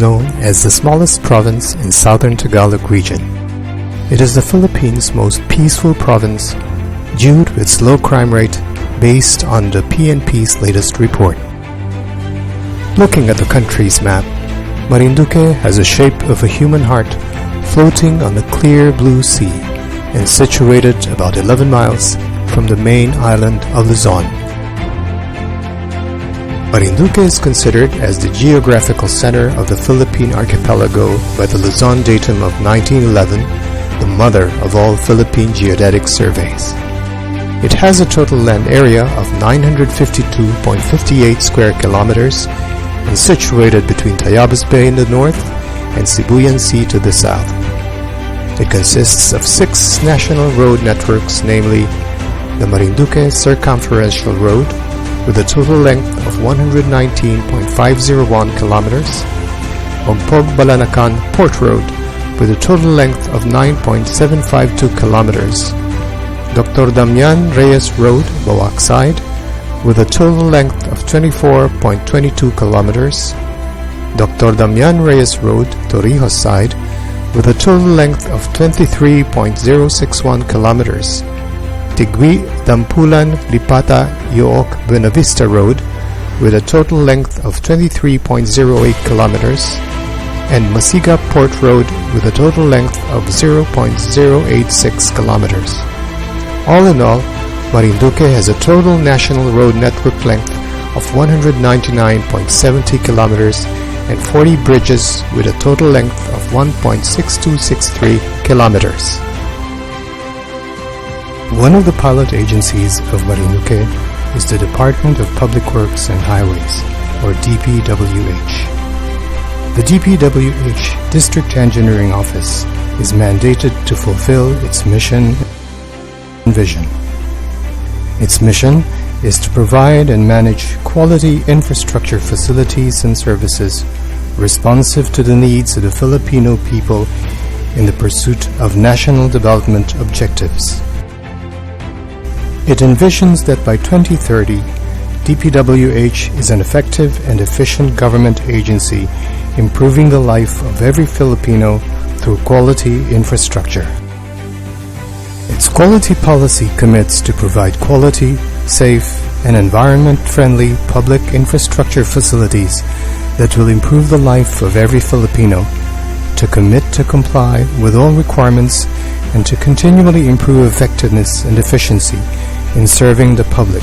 known as the smallest province in southern Tagalog region. It is the Philippines' most peaceful province due to its low crime rate based on the PNP's latest report. Looking at the country's map, Marinduque has the shape of a human heart floating on the clear blue sea and situated about 11 miles from the main island of Luzon. Marinduque is considered as the geographical center of the Philippine archipelago by the Luzon datum of 1911, the mother of all Philippine geodetic surveys. It has a total land area of 952.58 square kilometers and situated between Tayabas Bay in the north and Sibuyan Sea to the south. It consists of 6 national road networks, namely the Marinduque Circumferential Road with a total length of 119.501 kilometers, Ompog-Balanacan Port Road with a total length of 9.752 kilometers, Dr. Damian Reyes Road, Bawac Side, with a total length of 24.22 kilometers, Dr. Damian Reyes Road, Torrijos Side, with a total length of 23.061 kilometers, Tigui Dampulan Lipata Yook Buenavista Road, with a total length of 23.08 kilometers, and Masiga Port Road with a total length of 0.086 kilometers. All in all, Marinduque has a total national road network length of 199.70 kilometers and 40 bridges with a total length of 1.6263 kilometers. One of the pilot agencies of Marinduque is the Department of Public Works and Highways, or DPWH. The DPWH District Engineering Office is mandated to fulfill its mission and vision. Its mission is to provide and manage quality infrastructure facilities and services responsive to the needs of the Filipino people in the pursuit of national development objectives. It envisions that by 2030, DPWH is an effective and efficient government agency improving the life of every Filipino through quality infrastructure. Its quality policy commits to provide quality, safe, and environment-friendly public infrastructure facilities that will improve the life of every Filipino, to commit to comply with all requirements, and to continually improve effectiveness and efficiency in serving the public,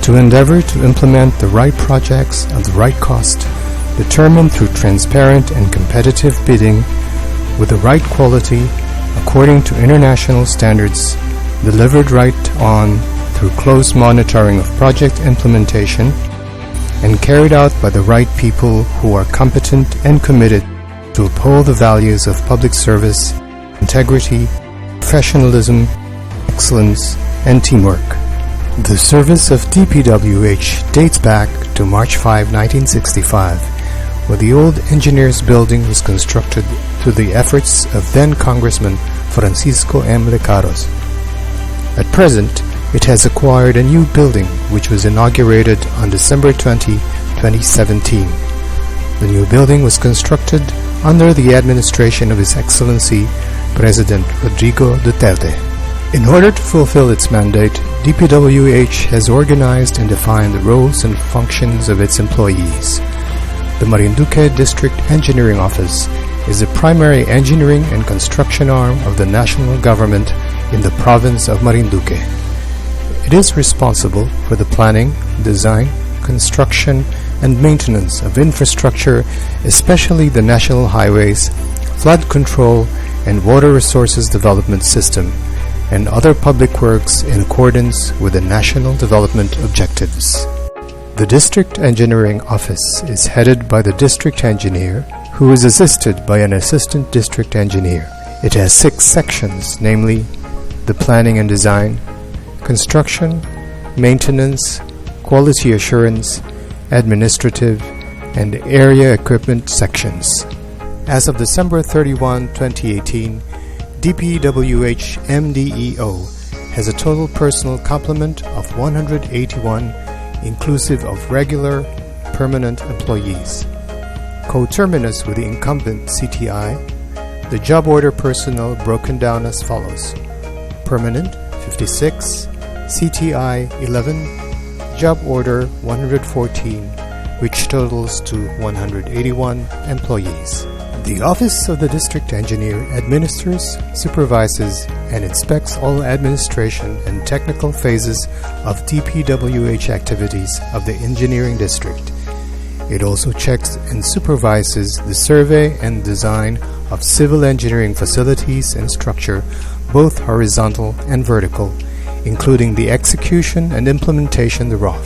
to endeavor to implement the right projects at the right cost, determined through transparent and competitive bidding with the right quality according to international standards, delivered right on through close monitoring of project implementation, and carried out by the right people who are competent and committed to uphold the values of public service, integrity, professionalism, excellence, and teamwork. The service of DPWH dates back to March 5, 1965, where the old engineers building was constructed through the efforts of then Congressman Francisco M. Lecaros. At present, it has acquired a new building which was inaugurated on December 20, 2017. The new building was constructed under the administration of His Excellency President Rodrigo Duterte. In order to fulfill its mandate, DPWH has organized and defined the roles and functions of its employees. The Marinduque District Engineering Office is the primary engineering and construction arm of the national government in the province of Marinduque. It is responsible for the planning, design, construction, and maintenance of infrastructure, especially the national highways, flood control, and water resources development system, and other public works in accordance with the national development objectives. The District Engineering Office is headed by the District Engineer, who is assisted by an Assistant District Engineer. It has 6 sections, namely the Planning and Design, Construction, Maintenance, Quality Assurance, Administrative, and Area Equipment sections. As of December 31, 2018, DPWH MDEO has a total personnel complement of 181, inclusive of regular, permanent employees. Coterminous with the incumbent CTI, the job order personnel broken down as follows: Permanent 56, CTI 11, job order 114, which totals to 181 employees. The Office of the District Engineer administers, supervises, and inspects all administration and technical phases of DPWH activities of the Engineering District. It also checks and supervises the survey and design of civil engineering facilities and structure, both horizontal and vertical, including the execution and implementation thereof.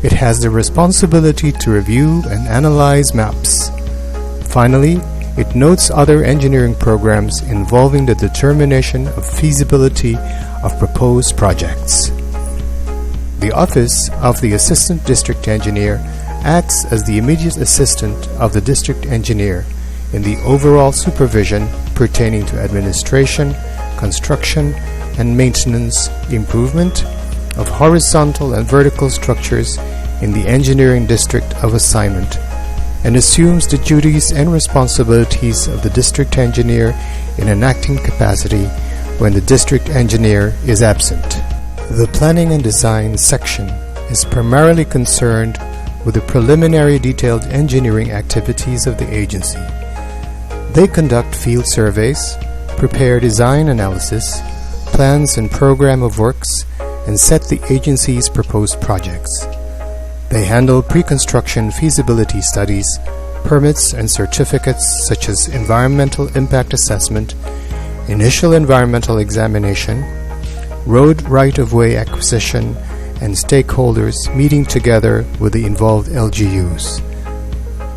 It has the responsibility to review and analyze maps. Finally, it notes other engineering programs involving the determination of feasibility of proposed projects. The Office of the Assistant District Engineer acts as the immediate assistant of the district engineer in the overall supervision pertaining to administration, construction, and maintenance, improvement of horizontal and vertical structures in the engineering district of assignment, and assumes the duties and responsibilities of the district engineer in an acting capacity when the district engineer is absent. The Planning and Design section is primarily concerned with the preliminary detailed engineering activities of the agency. They conduct field surveys, prepare design analysis, plans and program of works, and set the agency's proposed projects. They handle pre-construction feasibility studies, permits and certificates such as environmental impact assessment, initial environmental examination, road right-of-way acquisition, and stakeholders meeting together with the involved LGUs.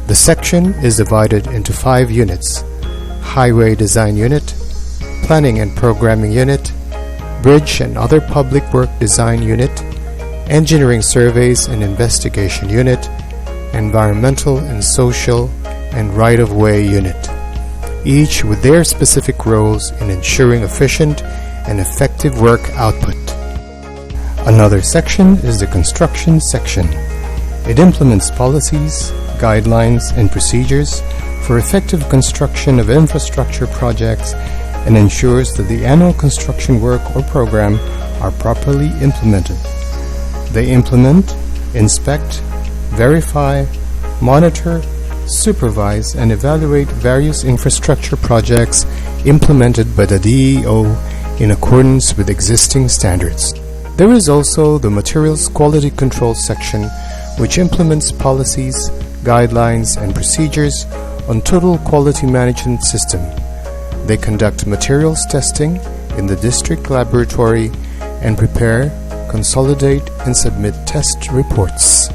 The section is divided into 5 units: Highway Design Unit, Planning and Programming Unit, Bridge and Other Public Work Design Unit, Engineering Surveys and Investigation Unit, Environmental and Social and Right-of-Way Unit, each with their specific roles in ensuring efficient and effective work output. Another section is the Construction section. It implements policies, guidelines, and procedures for effective construction of infrastructure projects and ensures that the annual construction work or program are properly implemented. They implement, inspect, verify, monitor, supervise, and evaluate various infrastructure projects implemented by the DEO in accordance with existing standards. There is also the Materials Quality Control section, which implements policies, guidelines, and procedures on total quality management system. They conduct materials testing in the district laboratory and prepare, consolidate, and submit test reports.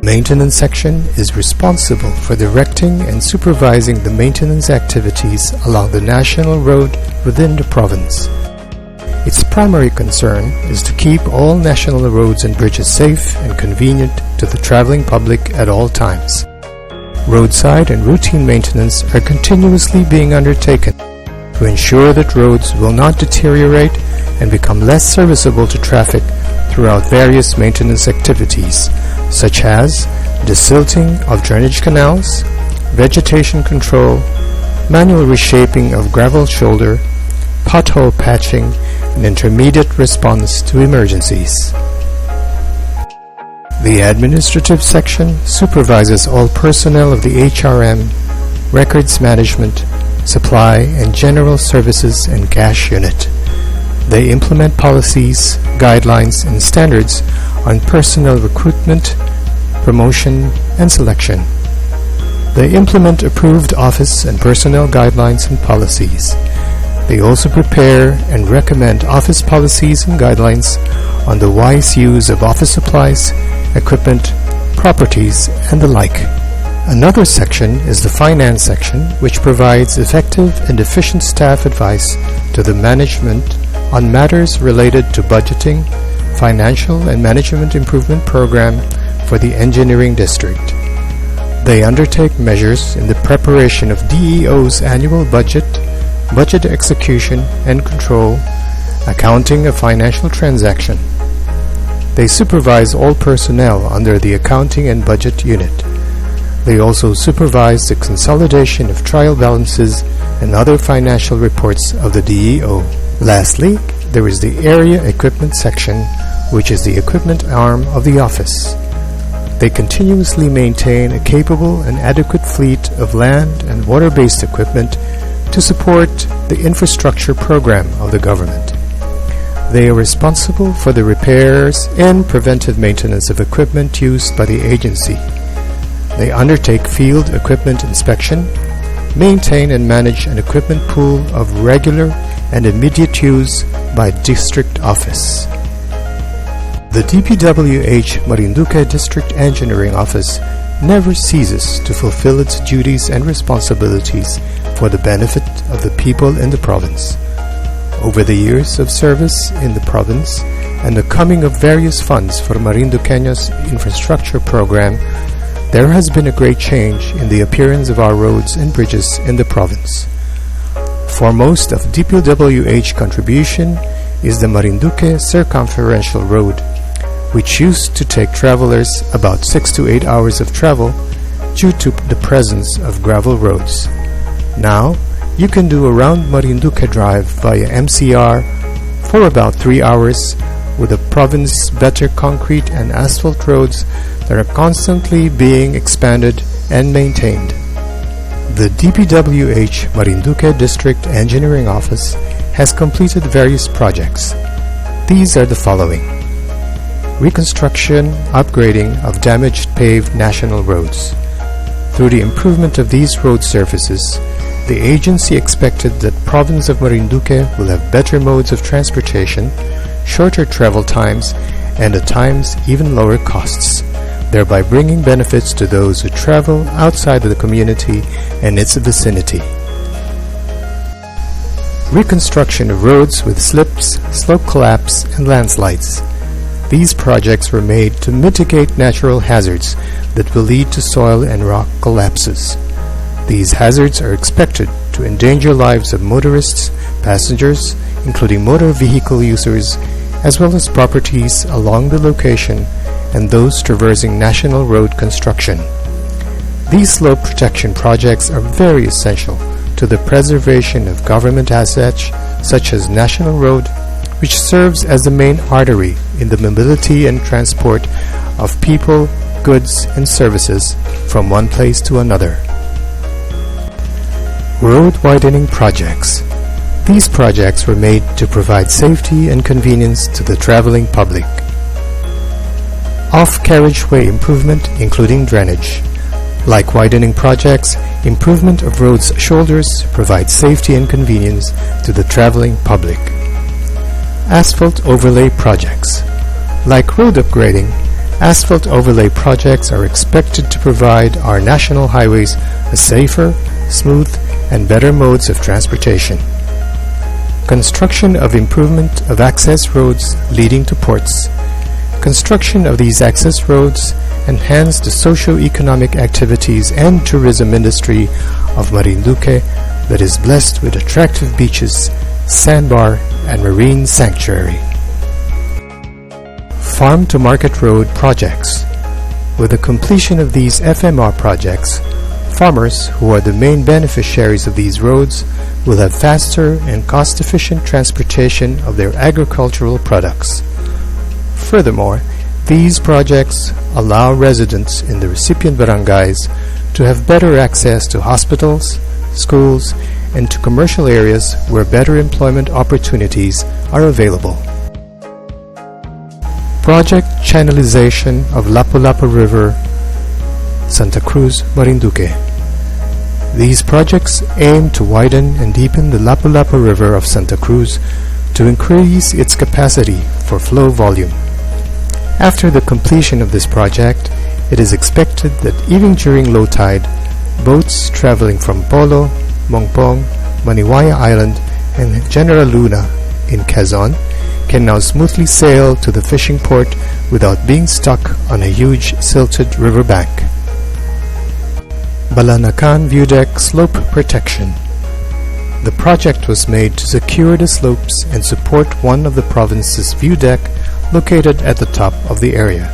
Maintenance section is responsible for directing and supervising the maintenance activities along the national road within the province. Its primary concern is to keep all national roads and bridges safe and convenient to the traveling public at all times. Roadside and routine maintenance are continuously being undertaken to ensure that roads will not deteriorate and become less serviceable to traffic throughout various maintenance activities, such as desilting of drainage canals, vegetation control, manual reshaping of gravel shoulder, pothole patching, and intermediate response to emergencies. The administrative section supervises all personnel of the HRM, records management, supply and general services and cash unit. They implement policies, guidelines, and standards on personnel recruitment, promotion, and selection. They implement approved office and personnel guidelines and policies. They also prepare and recommend office policies and guidelines on the wise use of office supplies, equipment, properties, and the like. Another section is the Finance section, which provides effective and efficient staff advice to the management on matters related to budgeting, financial and management improvement program for the engineering district. They undertake measures in the preparation of DEO's annual budget, budget execution and control, accounting of financial transaction. They supervise all personnel under the accounting and budget unit. They also supervise the consolidation of trial balances and other financial reports of the DEO. Lastly, there is the Area Equipment Section, which is the equipment arm of the office. They continuously maintain a capable and adequate fleet of land and water-based equipment to support the infrastructure program of the government. They are responsible for the repairs and preventive maintenance of equipment used by the agency. They undertake field equipment inspection, maintain and manage an equipment pool of regular and immediate use by district office. The DPWH Marinduque District Engineering Office never ceases to fulfill its duties and responsibilities for the benefit of the people in the province. Over the years of service in the province and the coming of various funds for Marinduqueños infrastructure program, there has been a great change in the appearance of our roads and bridges in the province. Foremost of DPWH contribution is the Marinduque Circumferential Road, which used to take travelers about 6 to 8 hours of travel due to the presence of gravel roads. Now, you can do a round Marinduque drive via MCR for about 3 hours with the province's better concrete and asphalt roads that are constantly being expanded and maintained. The DPWH Marinduque District Engineering Office has completed various projects. These are the following: reconstruction, upgrading of damaged paved national roads. Through the improvement of these road surfaces, the agency expected that province of Marinduque will have better modes of transportation, shorter travel times, and at times even lower costs, thereby bringing benefits to those who travel outside of the community and its vicinity. Reconstruction of roads with slips, slope collapse, and landslides. These projects were made to mitigate natural hazards that will lead to soil and rock collapses. These hazards are expected to endanger lives of motorists, passengers, including motor vehicle users, as well as properties along the location and those traversing national road construction. These slope protection projects are very essential to the preservation of government assets such as National Road, which serves as the main artery in the mobility and transport of people, goods, and services from one place to another. Road widening projects. These projects were made to provide safety and convenience to the traveling public. Off-carriageway improvement, including drainage. Like widening projects, improvement of roads' shoulders provides safety and convenience to the traveling public. Asphalt overlay projects. Like road upgrading, asphalt overlay projects are expected to provide our national highways a safer, smooth, and better modes of transportation. Construction of improvement of access roads leading to ports. Construction of these access roads enhance the socio-economic activities and tourism industry of Marinduque that is blessed with attractive beaches, sandbar, and marine sanctuary. Farm to Market Road projects. With the completion of these FMR projects, farmers who are the main beneficiaries of these roads will have faster and cost-efficient transportation of their agricultural products. Furthermore, these projects allow residents in the recipient barangays to have better access to hospitals, schools, and to commercial areas where better employment opportunities are available. Project channelization of Lapu-Lapu River, Santa Cruz, Marinduque. These projects aim to widen and deepen the Lapu-Lapu River of Santa Cruz to increase its capacity for flow volume. After the completion of this project, it is expected that even during low tide, boats traveling from Polo, Mongpong, Maniwaya Island, and General Luna in Quezon can now smoothly sail to the fishing port without being stuck on a huge silted riverbank. Balanacan View Deck Slope Protection. The project was made to secure the slopes and support one of the province's view deck located at the top of the area.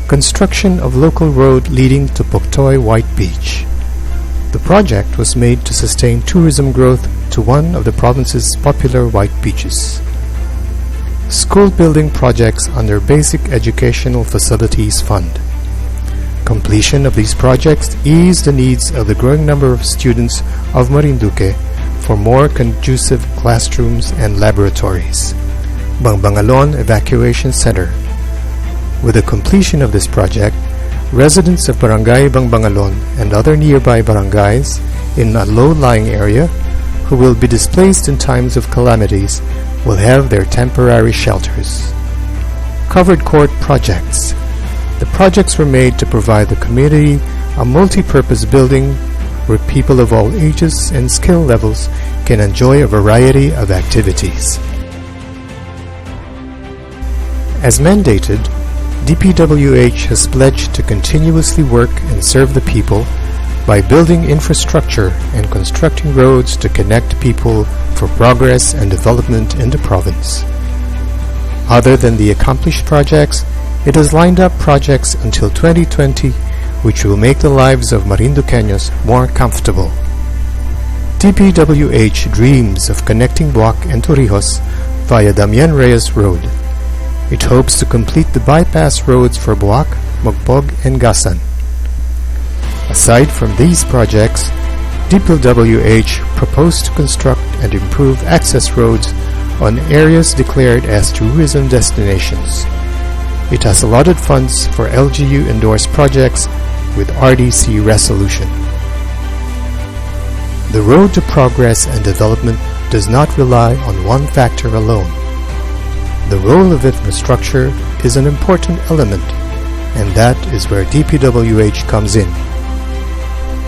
construction of local road leading to Poktoy White Beach. The project was made to sustain tourism growth to one of the province's popular white beaches. School building projects under Basic Educational Facilities Fund. Completion of these projects eased the needs of the growing number of students of Marinduque for more conducive classrooms and laboratories. Bangbangalon Evacuation Center. With the completion of this project, residents of Barangay Bangbangalon and other nearby barangays in a low-lying area who will be displaced in times of calamities will have their temporary shelters. Covered court projects. The projects were made to provide the community a multi-purpose building where people of all ages and skill levels can enjoy a variety of activities. As mandated, DPWH has pledged to continuously work and serve the people by building infrastructure and constructing roads to connect people for progress and development in the province. Other than the accomplished projects, it has lined up projects until 2020 which will make the lives of Marinduqueños more comfortable. DPWH dreams of connecting Buac and Torrijos via Damian Reyes Road. It hopes to complete the bypass roads for Buac, Mogpog, and Gasan. Aside from these projects, DPWH proposed to construct and improve access roads on areas declared as tourism destinations. It has allotted funds for LGU-endorsed projects with RDC resolution. The road to progress and development does not rely on one factor alone. The role of infrastructure is an important element, and that is where DPWH comes in.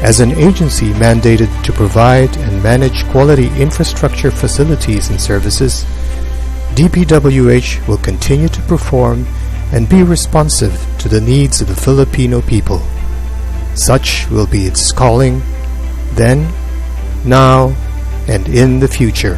As an agency mandated to provide and manage quality infrastructure facilities and services, DPWH will continue to perform and be responsive to the needs of the Filipino people. Such will be its calling, then, now, and in the future.